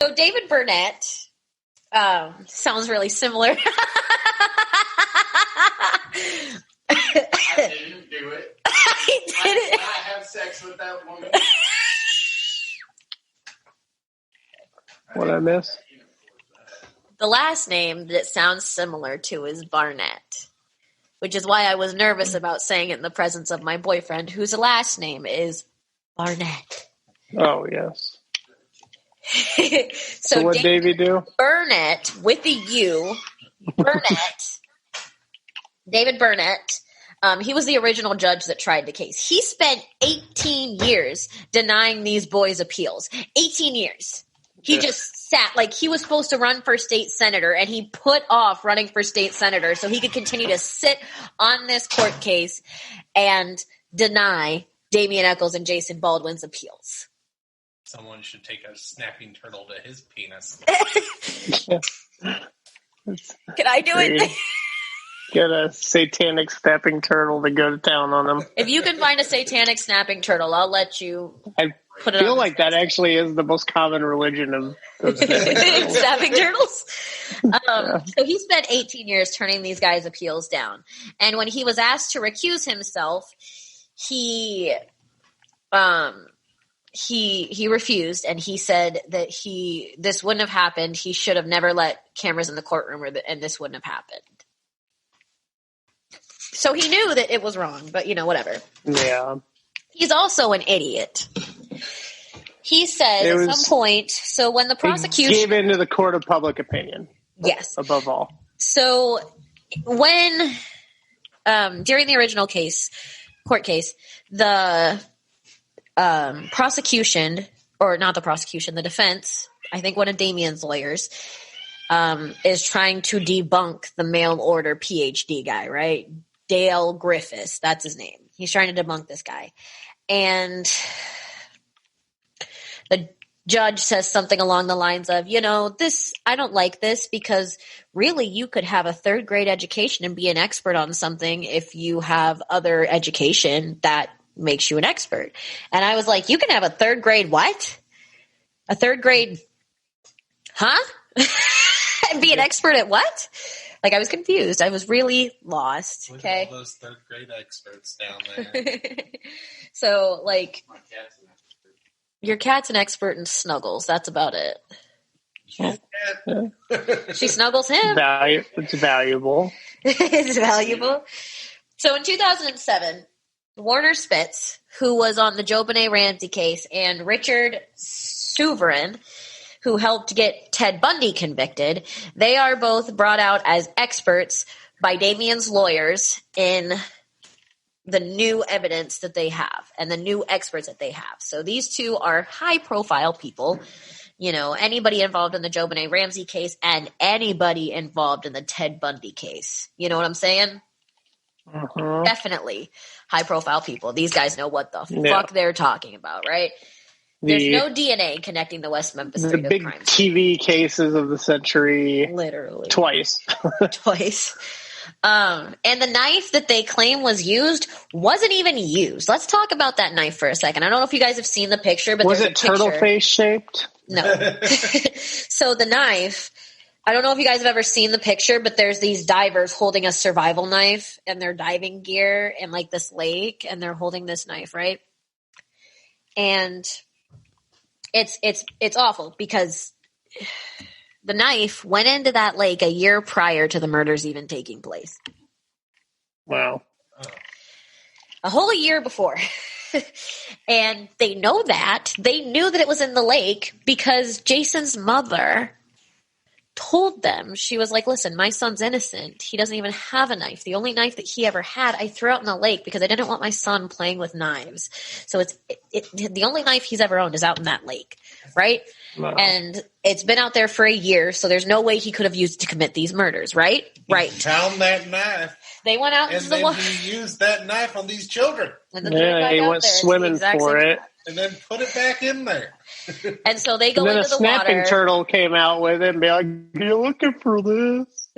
So David Burnett sounds really similar. I didn't do it. I didn't. I have sex with that woman. What I miss? The last name that sounds similar to is Barnett, which is why I was nervous about saying it in the presence of my boyfriend, whose last name is Barnett. Oh, yes. So what Davey do? Burnett with the U. Burnett. David Burnett. He was the original judge that tried the case. He spent 18 years denying these boys' appeals. 18 years. He just sat, like he was supposed to run for state senator, and he put off running for state senator so he could continue to sit on this court case and deny Damian Eccles and Jason Baldwin's appeals. Someone should take a snapping turtle to his penis. Can I do it? Get a satanic snapping turtle to go to town on him. If you can find a satanic snapping turtle, I'll let you put it on. I feel like that actually is the most common religion of snapping turtles. So he spent 18 years turning these guys' appeals down. And when he was asked to recuse himself, he refused, and he said that this wouldn't have happened. He should have never let cameras in the courtroom, and this wouldn't have happened. So he knew that it was wrong, but whatever. Yeah. He's also an idiot. He said at some point, so when the prosecution gave in to the court of public opinion. Yes. Above all. So when during the original court case, the prosecution, or not the prosecution, the defense, I think one of Damian's lawyers, is trying to debunk the mail order PhD guy, right? Dale Griffiths, that's his name. He's trying to debunk this guy. And the judge says something along the lines of, I don't like this because really you could have a third grade education and be an expert on something if you have other education that makes you an expert. And I was like, you can have a third grade what? A third grade, huh? And be an expert at what? Like, I was confused. I was really lost. Look Okay. at all those third grade experts down there. So, like, your cat's an expert in snuggles. That's about it. She snuggles him. It's valuable. It's valuable. So in 2007, Warner Spitz, who was on the JonBenet Ramsey case, and Richard Souverin, who helped get Ted Bundy convicted, they are both brought out as experts by Damian's lawyers in the new evidence that they have and the new experts that they have. So these two are high-profile people. Anybody involved in the JonBenet Ramsey case and anybody involved in the Ted Bundy case. You know what I'm saying? Uh-huh. Definitely high-profile people. These guys know what the fuck they're talking about, right? There's no DNA connecting the West Memphis Three to the big crime. TV cases of the century. Literally. Twice. And the knife that they claim was used wasn't even used. Let's talk about that knife for a second. I don't know if you guys have seen the picture, but was it turtle face shaped? No. So the knife, I don't know if you guys have ever seen the picture, but there's these divers holding a survival knife and their diving gear in like this lake, and they're holding this knife, right? And it's awful because the knife went into that lake a year prior to the murders even taking place. Wow. A whole year before. And they know that. They knew that it was in the lake because Jason's mother told them. She was like, listen, my son's innocent. He doesn't even have a knife. The only knife that he ever had, I threw out in the lake because I didn't want my son playing with knives. So the only knife he's ever owned is out in that lake, right? Wow. And it's been out there for a year, so there's no way he could have used it to commit these murders, right? Right. He found that knife. They went out into the water. He used that knife on these children. And then he went swimming for it. And then put it back in there. And so they go into the water. Then a snapping turtle came out with it and be like, you're looking for this.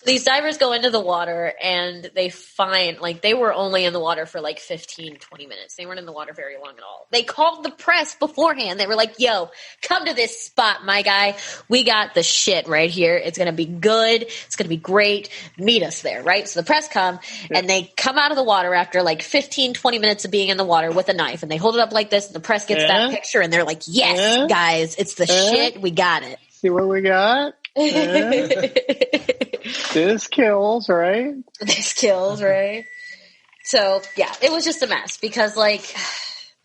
So these divers go into the water and they find, like, they were only in the water for like 15, 20 minutes. They weren't in the water very long at all. They called the press beforehand. They were like, yo, come to this spot, my guy. We got the shit right here. It's going to be good. It's going to be great. Meet us there, right? So the press come and they come out of the water after like 15, 20 minutes of being in the water with a knife. And they hold it up like this and the press gets that picture and they're like, yes, guys, it's the shit. We got it. See what we got? This kills, right? This kills, right? So, yeah, it was just a mess because, like,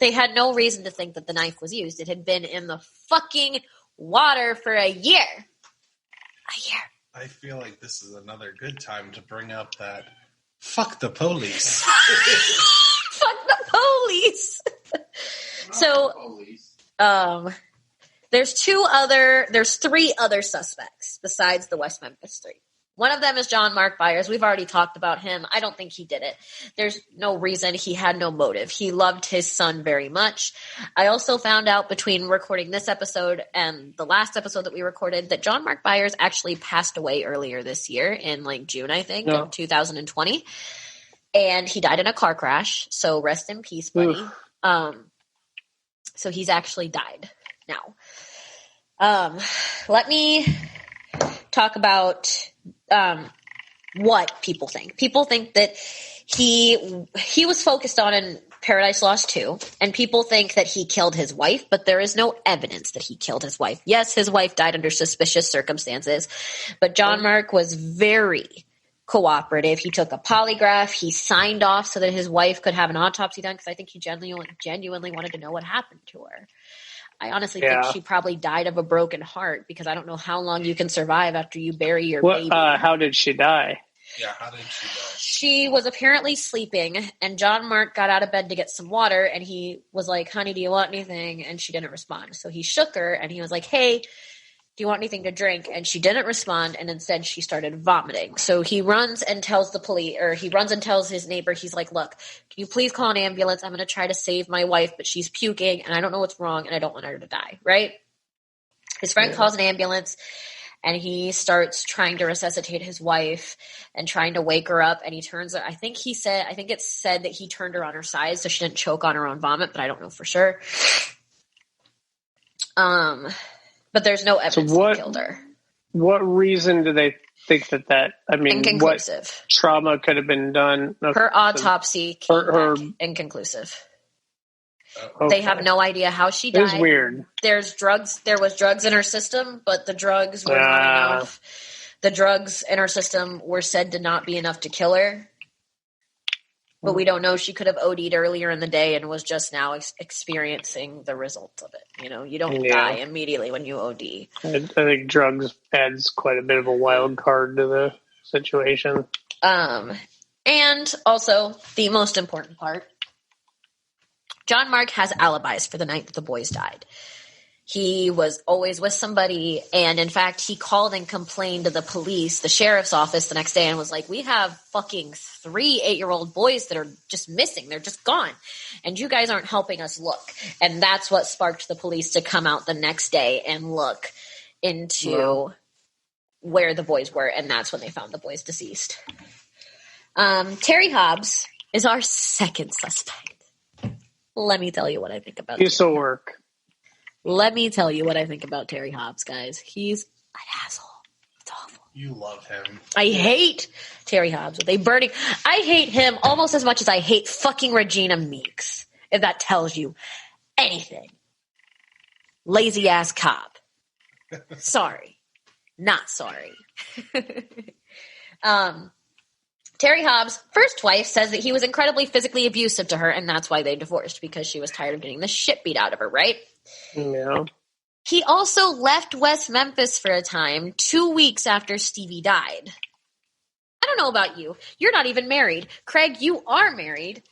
they had no reason to think that the knife was used. It had been in the fucking water for a year. A year. I feel like this is another good time to bring up that fuck the police. Fuck the police. So, there's three other suspects besides the West Memphis Three. One of them is John Mark Byers. We've already talked about him. I don't think he did it. There's no reason. He had no motive. He loved his son very much. I also found out between recording this episode and the last episode that we recorded that John Mark Byers actually passed away earlier this year in like June, I think, in 2020. And he died in a car crash. So rest in peace, buddy. So he's actually died now. Let me talk about what people think. People think that he was focused on in Paradise Lost 2, and people think that he killed his wife, but there is no evidence that he killed his wife. Yes, his wife died under suspicious circumstances, but John Mark was very cooperative. He took a polygraph. He signed off so that his wife could have an autopsy done because I think he genuinely wanted to know what happened to her. I honestly think she probably died of a broken heart because I don't know how long you can survive after you bury your baby. How did she die? Yeah, how did she die? She was apparently sleeping, and John Mark got out of bed to get some water, and he was like, honey, do you want anything? And she didn't respond. So he shook her, and he was like, hey, do you want anything to drink? And she didn't respond, and instead she started vomiting. So he runs and tells the police, or he runs and tells his neighbor, he's like, look, can you please call an ambulance? I'm going to try to save my wife, but she's puking, and I don't know what's wrong, and I don't want her to die, right? His friend calls an ambulance, and he starts trying to resuscitate his wife and trying to wake her up, and he turns her, I think it said that he turned her on her side so she didn't choke on her own vomit, but I don't know for sure. But there's no evidence that he killed her. What reason do they think that I mean, inconclusive. What trauma could have been done? Her autopsy came back inconclusive. Okay. They have no idea how she died. It's weird. There was drugs in her system, but the drugs were not enough. The drugs in her system were said to not be enough to kill her. But we don't know. She could have OD'd earlier in the day and was just now experiencing the results of it. You know, you don't die immediately when you OD. I think drugs adds quite a bit of a wild card to the situation. And also, the most important part, John Mark has alibis for the night that the boys died. He was always with somebody, and in fact, he called and complained to the police, the sheriff's office the next day, and was like, we have fucking 3 8-year-old boys that are just missing. They're just gone. And you guys aren't helping us look. And that's what sparked the police to come out the next day and look into where the boys were, and that's when they found the boys deceased. Terry Hobbs is our second suspect. Let me tell you what I think about Piece of work. Let me tell you what I think about Terry Hobbs, guys. He's an asshole. It's awful. You love him. I hate Terry Hobbs with a burning. I hate him almost as much as I hate fucking Regina Meeks, if that tells you anything. Lazy ass cop. Sorry. Not sorry. Terry Hobbs' first wife says that he was incredibly physically abusive to her, and that's why they divorced, because she was tired of getting the shit beat out of her, right? Yeah. He also left West Memphis for a time, 2 weeks after Stevie died. I don't know about you. You're not even married. Craig, you are married.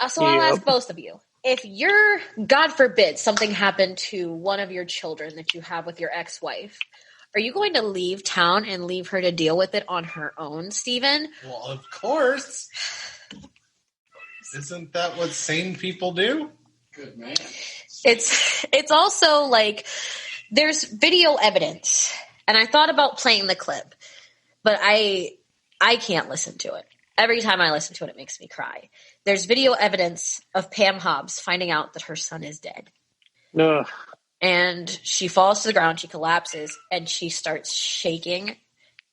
So I'll ask both of you. If you're, God forbid, something happened to one of your children that you have with your ex-wife, are you going to leave town and leave her to deal with it on her own, Steven? Well, of course. Isn't that what sane people do? Good man. It's also like there's video evidence, and I thought about playing the clip, but I can't listen to it. Every time I listen to it, it makes me cry. There's video evidence of Pam Hobbs finding out that her son is dead. Ugh. And she falls to the ground, she collapses, and she starts shaking,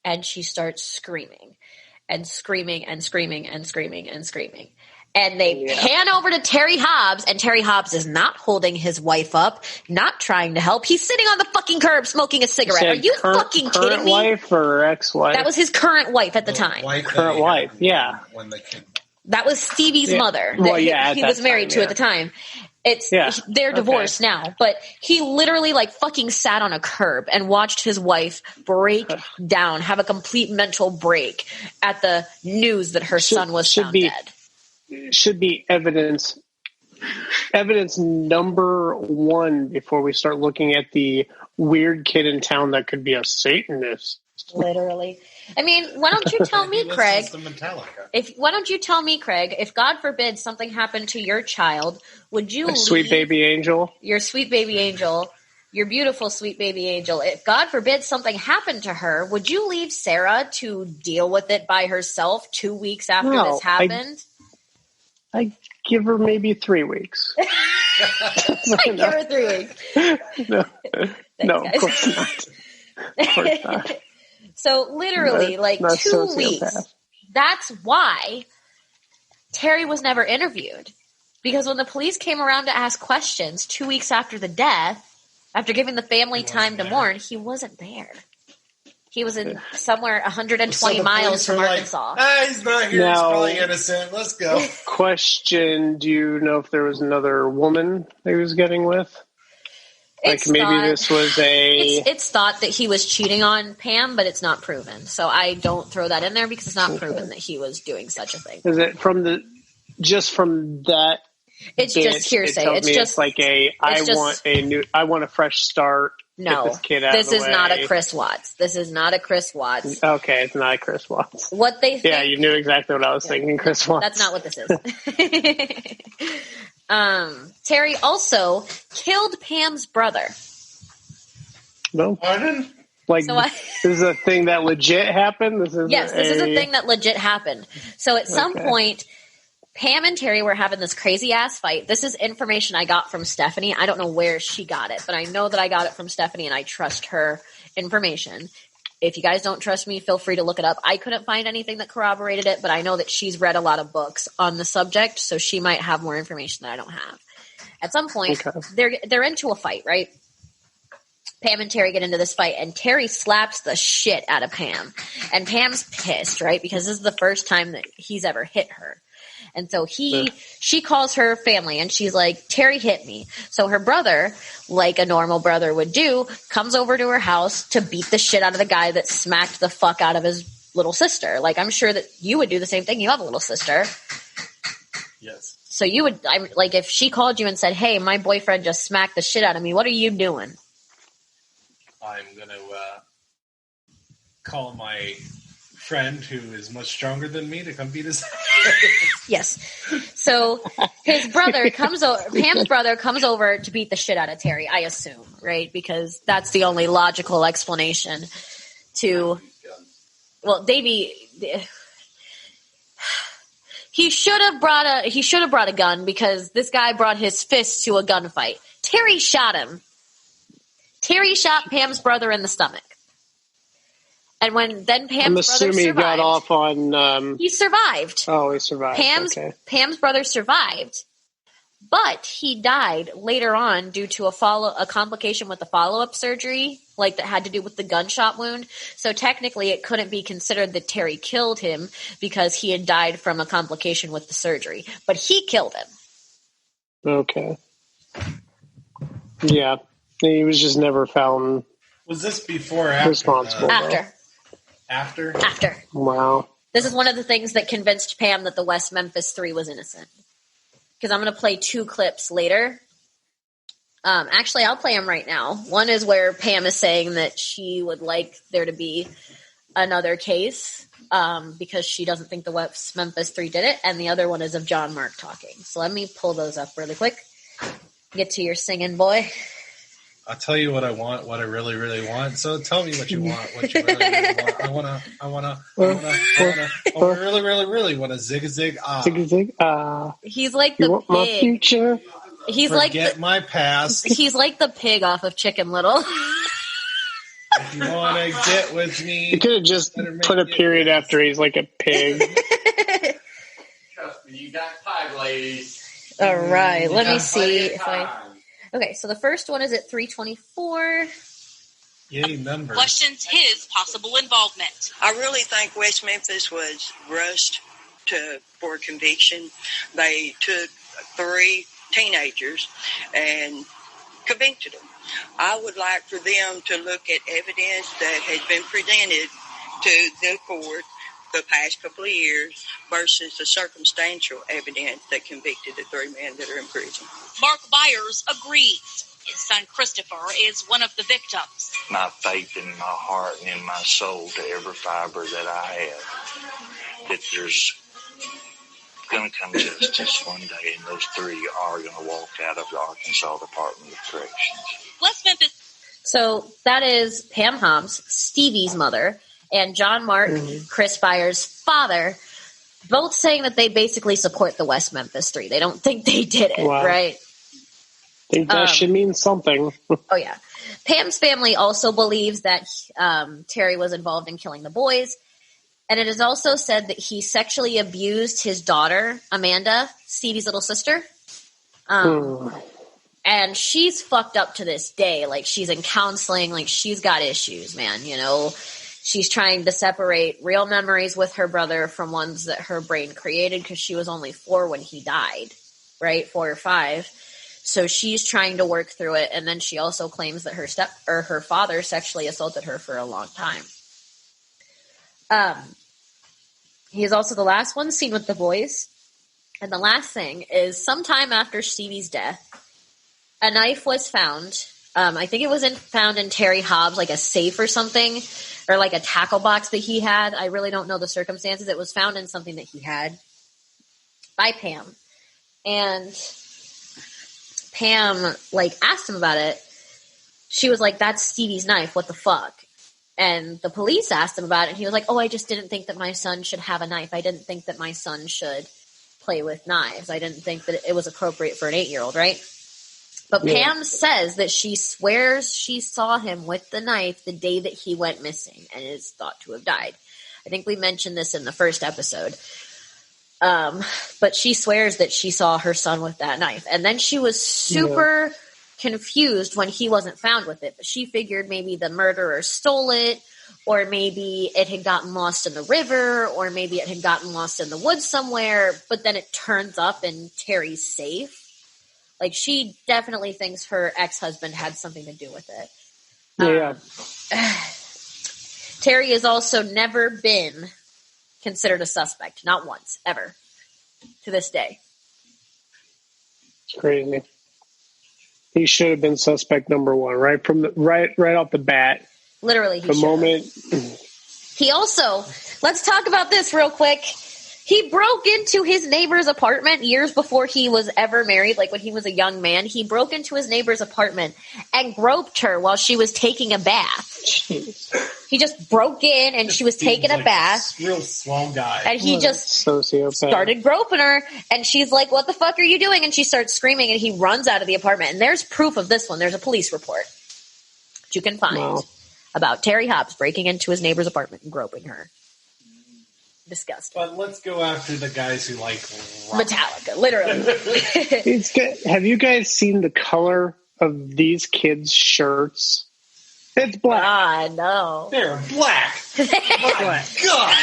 and she starts screaming, and screaming, and screaming, and screaming, and screaming. And they pan over to Terry Hobbs, and Terry Hobbs is not holding his wife up, not trying to help. He's sitting on the fucking curb smoking a cigarette. Are you fucking kidding current me? Wife or ex-wife? That was his current wife at the time. Current wife, yeah. When the kid. That was Stevie's mother that Well, yeah, he was married to at the time. They're divorced now, but he literally like fucking sat on a curb and watched his wife break down, have a complete mental break at the news that her son was found dead. Should be evidence number one before we start looking at the weird kid in town that could be a Satanist. Literally. I mean, why don't you tell me, Craig? Why don't you tell me, Craig? If God forbid something happened to your child, would you leave sweet baby angel? Your sweet baby angel, your beautiful sweet baby angel. If God forbid something happened to her, would you leave Sarah to deal with it by herself 2 weeks after this happened? I give her maybe 3 weeks. I give her 3 weeks. No, Thanks, of course not. Of course not. So literally, like 2 weeks. That's why Terry was never interviewed. Because when the police came around to ask questions 2 weeks after the death, after giving the family time to mourn, he wasn't there. He was in somewhere 120 miles from Arkansas. He's not here. He's probably innocent. Let's go. Question, do you know if there was another woman he was getting with? It's thought that he was cheating on Pam, but it's not proven. So I don't throw that in there because it's not proven that he was doing such a thing. Is it from that? It's just hearsay. It's like I want a fresh start. No, this is not a Chris Watts. This is not a Chris Watts. Okay, it's not a Chris Watts. What they think, you knew exactly what I was thinking, Chris Watts. That's not what this is. Terry also killed Pam's brother. No, pardon? This is a thing that legit happened? This is a thing that legit happened. So at some point, Pam and Terry were having this crazy ass fight. This is information I got from Stephanie. I don't know where she got it, but I know that I got it from Stephanie and I trust her information. If you guys don't trust me, feel free to look it up. I couldn't find anything that corroborated it, but I know that she's read a lot of books on the subject, so she might have more information that I don't have. At some point, they're into a fight, right? Pam and Terry get into this fight, and Terry slaps the shit out of Pam. And Pam's pissed, right? Because this is the first time that he's ever hit her. And so she calls her family and she's like, Terry hit me. So her brother, like a normal brother would do, comes over to her house to beat the shit out of the guy that smacked the fuck out of his little sister. Like, I'm sure that you would do the same thing. You have a little sister. Yes. So you would, like, if she called you and said, hey, my boyfriend just smacked the shit out of me, what are you doing? I'm going to call my friend who is much stronger than me to come beat his ass. Yes. So his brother Pam's brother comes over to beat the shit out of Terry, I assume, right? Because that's the only logical explanation to, well, Davey, he should have brought a gun because this guy brought his fist to a gunfight. Terry shot him. Terry shot Pam's brother in the stomach. And when then Pam's brother survived. He got off on... He survived. Oh, he survived. Pam's brother survived, but he died later on due to a complication with the follow-up surgery, like that had to do with the gunshot wound. So technically it couldn't be considered that Terry killed him because he had died from a complication with the surgery. But he killed him. Okay. Yeah. He was just never found... Was this before or after? Responsible. After? Wow. This is one of the things that convinced Pam that the West Memphis Three was innocent. Because I'm going to play 2 clips later. Actually, I'll play them right now. One is where Pam is saying that she would like there to be another case because she doesn't think the West Memphis Three did it. And the other one is of John Mark talking. So let me pull those up really quick. Get to your singing, boy. I'll tell you what I want, what I really, really want. So tell me what you want, what you really, really want. I really, really, really want a zig-a-zig Zig. He's like You the want my pig. future? He's Forget my past. He's like the pig off of Chicken Little. If you want to get with me, You could have just put a period after he's like a pig. Trust me, you got time, ladies. All right, let me Got see plenty of if I. time. Okay, so the first one is at 324. yay, numbers. Questions his possible involvement. I really think West Memphis was rushed for conviction. They took 3 teenagers and convicted them. I would like for them to look at evidence that has been presented to the court the past couple of years versus the circumstantial evidence that convicted the 3 men that are in prison. Mark Byers agrees. His son Christopher is one of the victims. My faith in my heart and in my soul to every fiber that I have, that there's going to come justice one day, and those 3 are going to walk out of the Arkansas Department of Corrections. West Memphis. So that is Pam Hobbs, Stevie's mother, and John Mark, Chris Byers' father, both saying that they basically support the West Memphis Three. They don't think they did it, Wow. right? I think that should mean something. Oh, yeah. Pam's family also believes that Terry was involved in killing the boys. And it is also said that he sexually abused his daughter, Amanda, Stevie's little sister. And she's fucked up to this day. Like, she's in counseling. Like, she's got issues, man, you know. She's trying to separate real memories with her brother from ones that her brain created because she was only 4 when he died, right? 4 or 5. So she's trying to work through it. And then she also claims that her father sexually assaulted her for a long time. He is also the last one seen with the boys. And the last thing is sometime after Stevie's death, a knife was found. I think it was found in Terry Hobbs, like a safe or something, or like a tackle box that he had. I really don't know the circumstances. It was found in something that he had by Pam. And Pam, like, asked him about it. She was like, that's Stevie's knife. What the fuck? And the police asked him about it. And he was like, oh, I just didn't think that my son should have a knife. I didn't think that my son should play with knives. I didn't think that it was appropriate for an 8-year-old, right? But Pam says that she swears she saw him with the knife the day that he went missing and is thought to have died. I think we mentioned this in the first episode. But she swears that she saw her son with that knife. And then she was super confused when he wasn't found with it. But she figured maybe the murderer stole it, or maybe it had gotten lost in the river, or maybe it had gotten lost in the woods somewhere. But then it turns up in Terry's safe. Like, she definitely thinks her ex-husband had something to do with it. Terry has also never been considered a suspect. Not once, ever. To this day. It's crazy. He should have been suspect number 1, right from the right off the bat. Literally, the moment. He also, let's talk about this real quick. He broke into his neighbor's apartment years before he was ever married, like when he was a young man. He broke into his neighbor's apartment and groped her while she was taking a bath. Jeez. He just broke in and she was taking a bath. Real swell guy. And he just sociopath. started groping her, and she's like, what the fuck are you doing? And she starts screaming, and he runs out of the apartment. And there's proof of this one. There's a police report that you can find about Terry Hobbs breaking into his neighbor's apartment and groping her. Disgusting. But let's go after the guys who like rock. Metallica, literally. Have you guys seen the color of these kids' shirts? It's black. Ah, no. They're black. My God.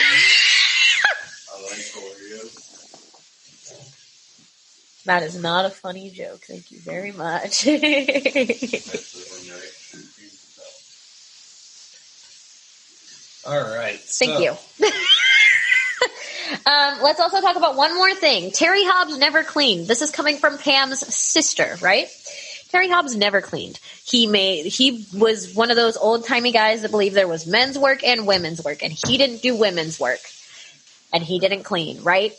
I like Oreos. That is not a funny joke. Thank you very much. Especially when you're extra confused about. All right. Thank you. Let's also talk about one more thing. Terry Hobbs never cleaned. This is coming from Pam's sister, right? Terry Hobbs never cleaned. He was one of those old-timey guys that believed there was men's work and women's work, and he didn't do women's work. And he didn't clean, right?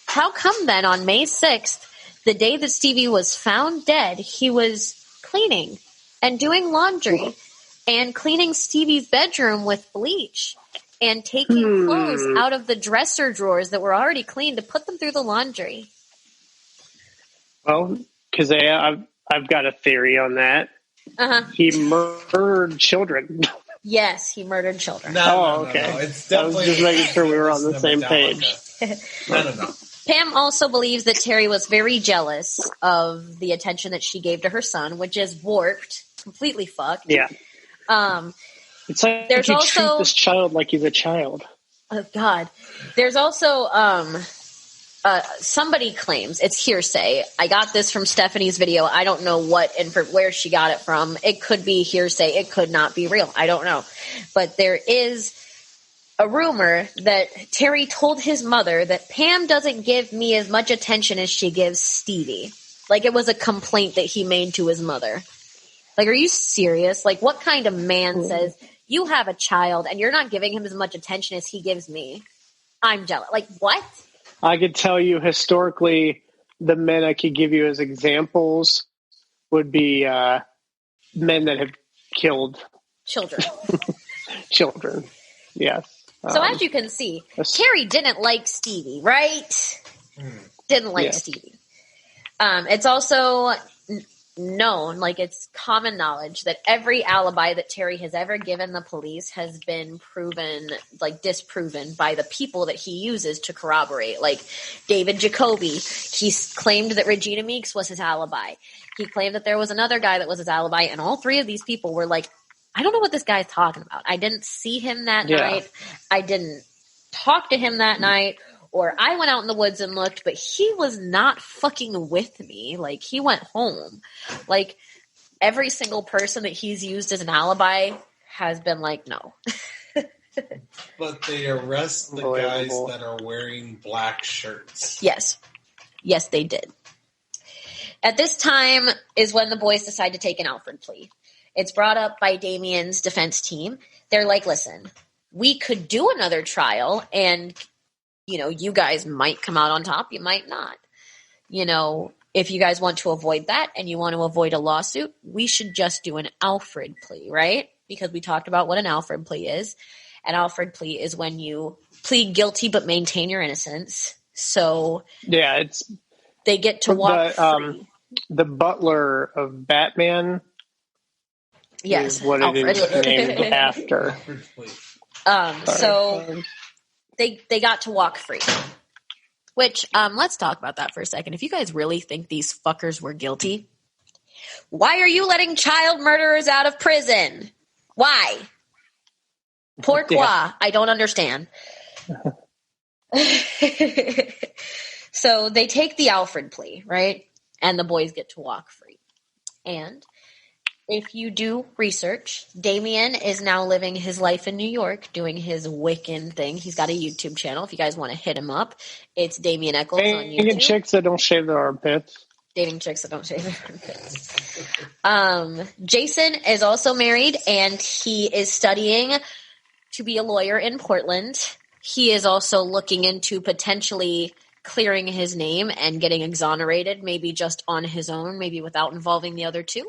How come then on May 6th, the day that Stevie was found dead, he was cleaning and doing laundry and cleaning Stevie's bedroom with bleach and taking clothes out of the dresser drawers that were already clean to put them through the laundry. Well, because I've got a theory on that. He murdered children. Yes, he murdered children. No, okay. No. It's definitely. I was just making sure we were on the same page. No. Pam also believes that Terry was very jealous of the attention that she gave to her son, which is warped, completely fucked. Yeah. It's like there's you also, treat this child like he's a child. Oh, God. There's also somebody claims, it's hearsay. I got this from Stephanie's video. I don't know what and where she got it from. It could be hearsay. It could not be real. I don't know. But there is a rumor that Terry told his mother that Pam doesn't give me as much attention as she gives Stevie. Like, it was a complaint that he made to his mother. Like, are you serious? Like, what kind of man says, you have a child and you're not giving him as much attention as he gives me? I'm jealous. Like, what? I could tell you historically, the men I could give you as examples would be men that have killed children. Children, yes. So as you can see, Terry didn't like Stevie, right? Didn't like Stevie. It's also known, like it's common knowledge, that every alibi that Terry has ever given the police has been proven, like disproven by the people that he uses to corroborate. Like David Jacoby, he claimed that Regina Meeks was his alibi. He claimed that there was another guy that was his alibi, and all three of these people were like, I don't know what this guy's talking about. I didn't see him that night. I didn't talk to him that night. Or I went out in the woods and looked, but he was not fucking with me. Like, he went home. Like, every single person that he's used as an alibi has been like, no. But they arrest the guys that are wearing black shirts. Yes. Yes, they did. At this time is when the boys decide to take an Alfred plea. It's brought up by Damien's defense team. They're like, listen, we could do another trial and, you know, you guys might come out on top. You might not. You know, if you guys want to avoid that and you want to avoid a lawsuit, we should just do an Alfred plea, right? Because we talked about what an Alfred plea is. An Alfred plea is when you plead guilty but maintain your innocence. So yeah, they get to walk free. The butler of Batman. Yes, is what Alfred. it is named after. So they got to walk free. Which, let's talk about that for a second. If you guys really think these fuckers were guilty, why are you letting child murderers out of prison? Why? Pourquoi? Yeah. I don't understand. So they take the Alfred plea, right? And the boys get to walk free. And if you do research, Damien is now living his life in New York, doing his Wiccan thing. He's got a YouTube channel. If you guys want to hit him up, it's Damien Eccles on YouTube. Dating chicks that don't shave their armpits. Dating chicks that don't shave their armpits. Jason is also married, and he is studying to be a lawyer in Portland. He is also looking into potentially clearing his name and getting exonerated, maybe just on his own, maybe without involving the other two.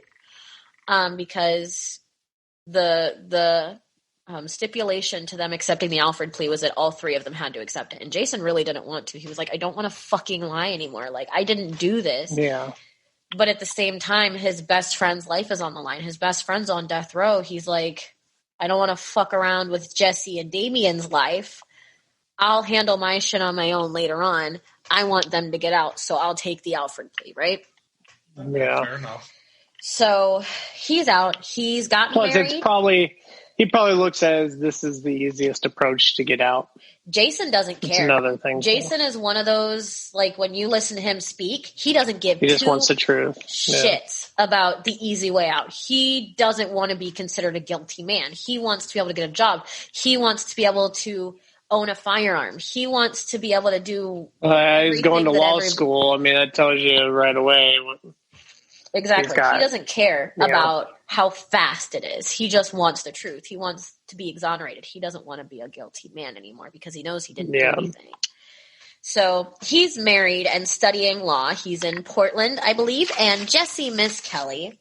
Because the stipulation to them accepting the Alfred plea was that all three of them had to accept it. And Jason really didn't want to. He was like, I don't want to fucking lie anymore. Like, I didn't do this. Yeah. But at the same time, his best friend's life is on the line. His best friend's on death row. He's like, I don't want to fuck around with Jesse and Damien's life. I'll handle my shit on my own later on. I want them to get out, so I'll take the Alfred plea, right? Yeah. Fair enough. So he's out. He's gotten married. He probably looks as this is the easiest approach to get out. Jason doesn't care. It's another thing. Jason is one of those, like, when you listen to him speak, he doesn't give He just wants the truth. shits about the easy way out. He doesn't want to be considered a guilty man. He wants to be able to get a job. He wants to be able to own a firearm. He wants to be able to do he's going to law school. I mean, that tells you right away. Exactly. He doesn't care about how fast it is. He just wants the truth. He wants to be exonerated. He doesn't want to be a guilty man anymore because he knows he didn't do anything. So he's married and studying law. He's in Portland, I believe. And Jessie Miss Kelly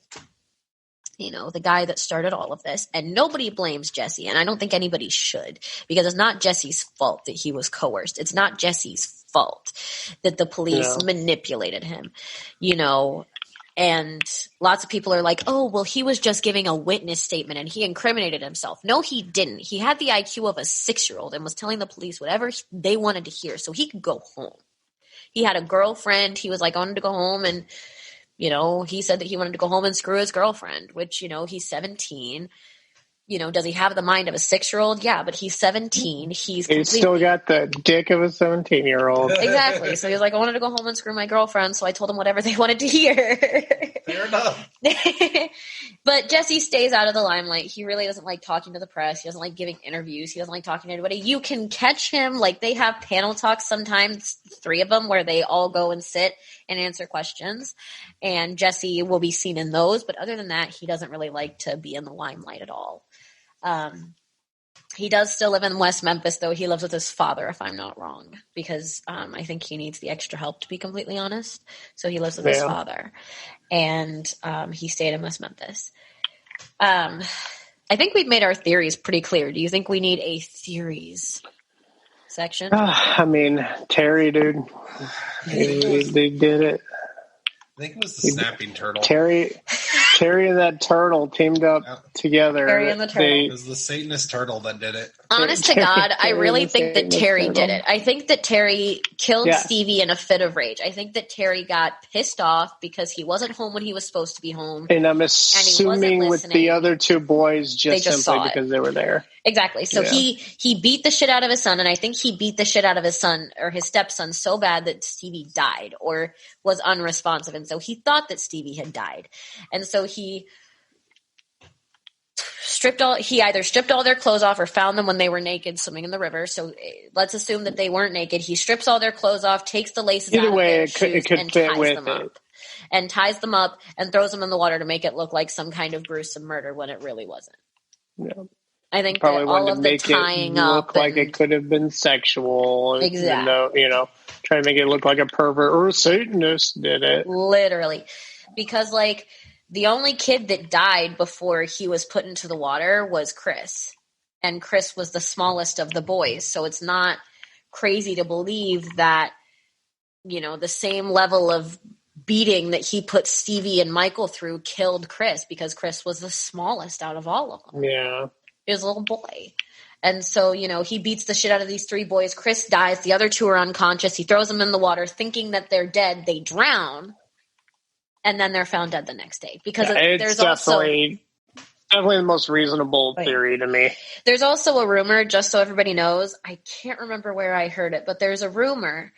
the guy that started all of this. And nobody blames Jesse, and I don't think anybody should, because it's not Jesse's fault that he was coerced. It's not Jesse's fault that the police manipulated him, and lots of people are like, oh, well, he was just giving a witness statement and he incriminated himself. No, he didn't. He had the IQ of a 6-year-old and was telling the police whatever they wanted to hear so he could go home. He had a girlfriend. He was like, I wanted to go home, and he said that he wanted to go home and screw his girlfriend, which, he's 17. Does he have the mind of a 6-year-old? Yeah, but he's 17. He's still got the dick of a 17-year-old. Exactly. So he's like, I wanted to go home and screw my girlfriend, so I told him whatever they wanted to hear. Fair enough. But Jesse stays out of the limelight. He really doesn't like talking to the press. He doesn't like giving interviews. He doesn't like talking to anybody. You can catch him, they have panel talks sometimes, 3 of them, where they all go and sit and answer questions. And Jesse will be seen in those. But other than that, he doesn't really like to be in the limelight at all. He does still live in West Memphis, though. He lives with his father, if I'm not wrong, because I think he needs the extra help, to be completely honest. So he lives with his father, and he stayed in West Memphis. I think we've made our theories pretty clear. Do you think we need a theories section? I mean, Terry, dude, they did it. I think it was the snapping turtle. Terry and that turtle teamed up together. Terry and the turtle. It was the Satanist turtle that did it. Honest to God, I really think that Terry did it. I think that Terry killed Stevie in a fit of rage. I think that Terry got pissed off because he wasn't home when he was supposed to be home. And I'm assuming with the other 2 boys just simply because they were there. Exactly. So he beat the shit out of his son, and I think he beat the shit out of his son or his stepson so bad that Stevie died or was unresponsive. And so he thought that Stevie had died. And so he either stripped all their clothes off or found them when they were naked swimming in the river. So let's assume that they weren't naked. He strips all their clothes off, takes the laces out of their shoes, and ties them up. And ties them up and throws them in the water to make it look like some kind of gruesome murder when it really wasn't. Yeah. I think probably that all of the tying up look like it could have been sexual. Exactly. Trying to make it look like a pervert or a Satanist did it. Literally. Because, the only kid that died before he was put into the water was Chris. And Chris was the smallest of the boys. So it's not crazy to believe that, the same level of beating that he put Stevie and Michael through killed Chris, because Chris was the smallest out of all of them. Yeah. He was a little boy. And so, he beats the shit out of these 3 boys. Chris dies. The other 2 are unconscious. He throws them in the water thinking that they're dead. They drown. And then they're found dead the next day. Because there's definitely the most reasonable theory to me. There's also a rumor, just so everybody knows, I can't remember where I heard it, but there's a rumor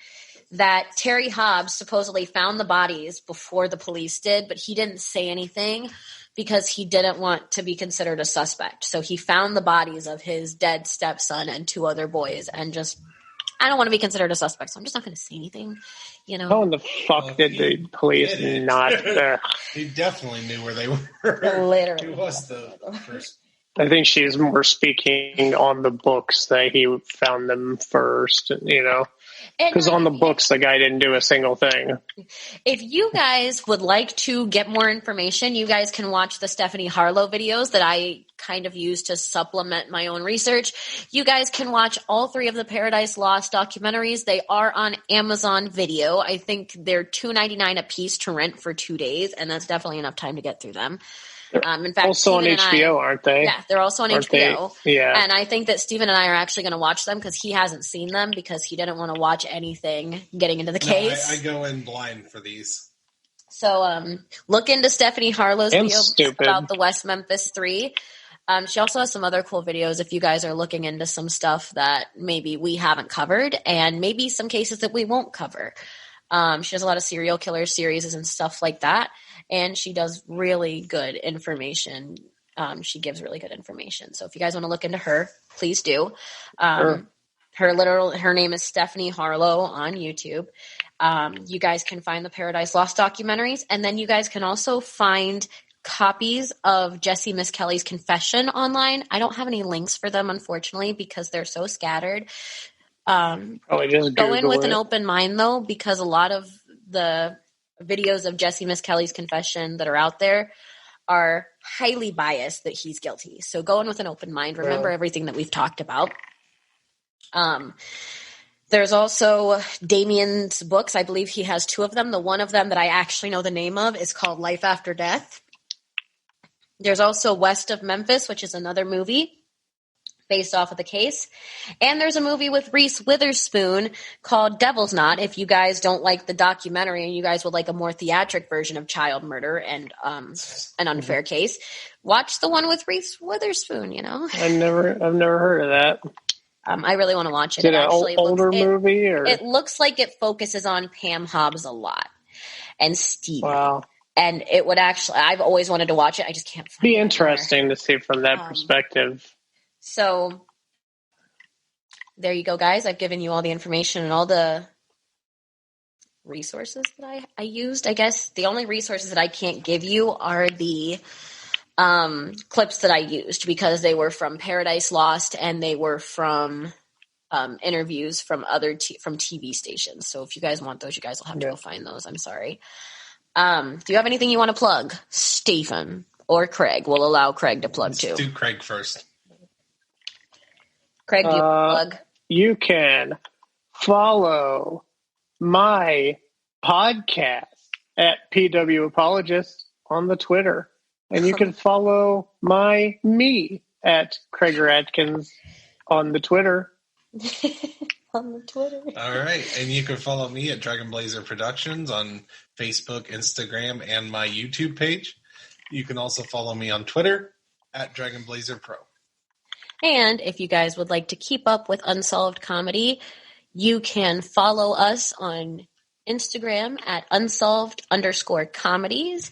that Terry Hobbs supposedly found the bodies before the police did, but he didn't say anything because he didn't want to be considered a suspect. So he found the bodies of his dead stepson and 2 other boys and just, I don't want to be considered a suspect, so I'm just not going to say anything. How in the fuck did the police not? He definitely knew where they were. Literally. He was the first. I think she's more speaking on the books that he found them first, because on the books, the guy didn't do a single thing. If you guys would like to get more information, you guys can watch the Stephanie Harlow videos that I kind of use to supplement my own research. You guys can watch all 3 of the Paradise Lost documentaries. They are on Amazon Video. I think they're $2.99 a piece to rent for 2 days, and that's definitely enough time to get through them. In fact, also Steven on HBO, aren't they? Yeah, they're also on HBO. Yeah. And I think that Steven and I are actually going to watch them because he hasn't seen them because he didn't want to watch anything getting into the case. I go in blind for these. So look into Stephanie Harlow's video about the West Memphis Three. She also has some other cool videos if you guys are looking into some stuff that maybe we haven't covered and maybe some cases that we won't cover. She does a lot of serial killer series and stuff like that. And she does really good information. She gives really good information. So if you guys want to look into her, please do. Sure. Her name is Stephanie Harlow on YouTube. You guys can find the Paradise Lost documentaries. And then you guys can also find copies of Jesse Miss Kelly's confession online. I don't have any links for them, unfortunately, because they're so scattered. Probably just go in with an open mind, though, because a lot of the videos of Jesse Miss Kelly's confession that are out there are highly biased that he's guilty. So go in with an open mind. Remember everything that we've talked about. There's also Damien's books. I believe he has 2 of them. The one of them that I actually know the name of is called Life After Death. There's also West of Memphis, which is another movie based off of the case. And there's a movie with Reese Witherspoon called Devil's Knot. If you guys don't like the documentary and you guys would like a more theatric version of child murder and an unfair case, watch the one with Reese Witherspoon, you know? I've never heard of that. I really want to watch it. Is it an older movie? Or? It looks like it focuses on Pam Hobbs a lot and Steve. Wow. And it would actually, I've always wanted to watch it. I just can't find it. Be interesting to see from that perspective. So there you go, guys. I've given you all the information and all the resources that I used. I guess the only resources that I can't give you are the clips that I used because they were from Paradise Lost and they were from interviews from from TV stations. So if you guys want those, you guys will have to go find those. I'm sorry. Do you have anything you want to plug, Stephen or Craig? We'll allow Craig to plug too. Let's do Craig first. Craig, do you plug? You can follow my podcast at PW Apologists on the Twitter. And you can follow me at Craiger Atkins on the Twitter. On the Twitter. All right. And you can follow me at Dragon Blazer Productions on Facebook, Instagram, and my YouTube page. You can also follow me on Twitter at Dragon Blazer Pro. And if you guys would like to keep up with Unsolved Comedy, you can follow us on Instagram at Unsolved_comedies.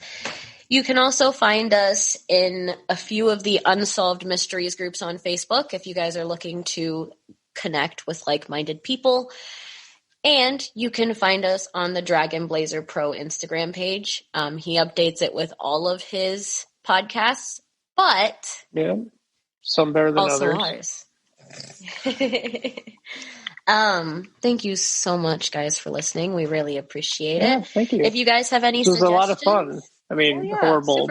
You can also find us in a few of the Unsolved Mysteries groups on Facebook if you guys are looking to connect with like-minded people. And you can find us on the Dragon Blazer Pro Instagram page. He updates it with all of his podcasts, but... Yeah. Some better than also others. Ours. Thank you so much, guys, for listening. We really appreciate it. Thank you. If you guys have any suggestions, it was a lot of fun. I mean, horrible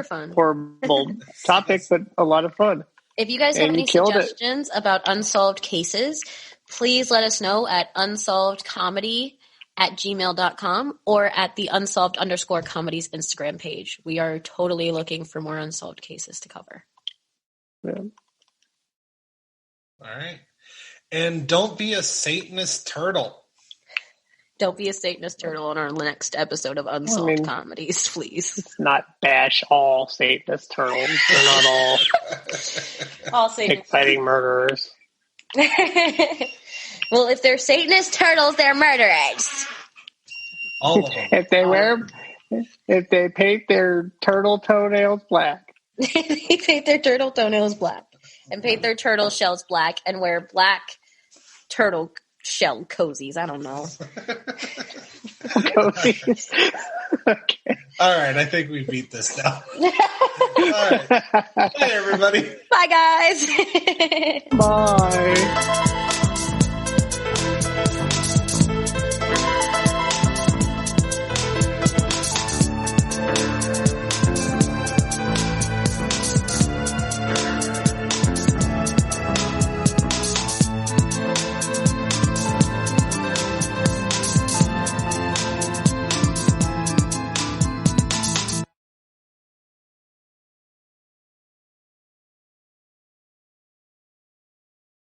topic, but a lot of fun. If you guys have any suggestions about unsolved cases, please let us know at unsolvedcomedy@gmail.com or at the unsolved_comedies Instagram page. We are totally looking for more unsolved cases to cover. Yeah. All right. And don't be a Satanist turtle. Don't be a Satanist turtle on our next episode of Unsolved Comedies, please. Not bash all Satanist turtles. They're not all fighting murderers. Well, if they're Satanist turtles, they're murderers. All of them. If they paint their turtle toenails black. They paint their turtle toenails black. And paint their turtle shells black and wear black turtle shell cozies. I don't know. Cozies. Okay. All right. I think we beat this now. All right. Bye, everybody. Bye, guys. Bye.